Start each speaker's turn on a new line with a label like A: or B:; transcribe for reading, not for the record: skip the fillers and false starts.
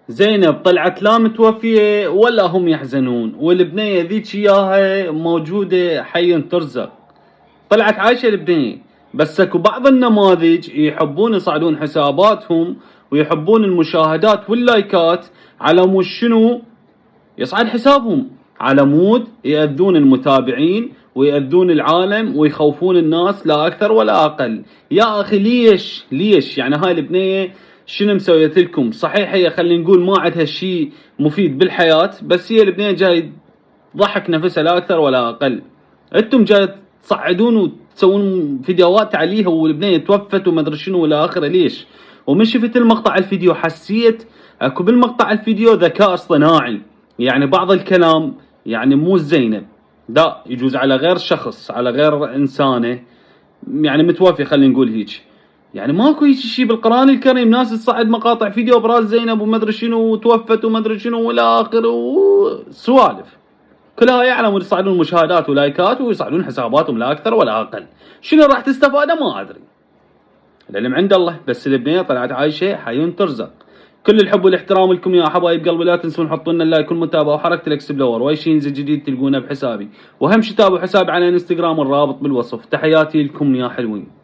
A: زينب طلعت لا متوفية ولا هم يحزنون، والبنية ذيك اياها موجودة حي ترزق. طلعت عايشة البنية، بس اكو بعض النماذج يحبون يصعدون حساباتهم ويحبون المشاهدات واللايكات على مود شنو؟ يصعد حسابهم على مود يأذون المتابعين ويأذون العالم ويخوفون الناس لا أكثر ولا أقل. يا أخي ليش يعني هاي البنية شنو مسويت لكم؟ صحيح هي خلينا نقول ما عندها شيء مفيد بالحياة، بس هي البنية جاي ضحك نفسها لا أكثر ولا أقل. انتم جاي تصعدون وتسوون فيديوهات عليها والبنية توفت وما ادري شنو الى اخره. ليش؟ ومن شفت المقطع الفيديو حسيت اكو بالمقطع الفيديو ذكاء اصطناعي، يعني بعض الكلام يعني مو زينب، لا يجوز على غير شخص على غير انسانه يعني متوفي خلينا نقول هيك. يعني ماكو هيك شيء بالقران الكريم، ناس تصعد مقاطع فيديو براس زينب وما ادري شنو وتوفت وما ادري شنو والى اخره وسوالف. كلها يعلمون يصعدون مشاهدات ولايكات ويصعدون حساباتهم لا اكثر ولا اقل. شنو راح تستفاده ما ادري، العلم عند الله. بس البنيه طلعت عايشه حي ترزق. كل الحب والاحترام لكم يا حبايب قلبي، لا تنسون حطوا لنا اللايك والمتابعه وحركه الاكسبلور، واي شيء ينزل جديد تلقونه بحسابي، واهم شيء تابعوا حسابي على انستغرام الرابط بالوصف. تحياتي لكم يا حلوين.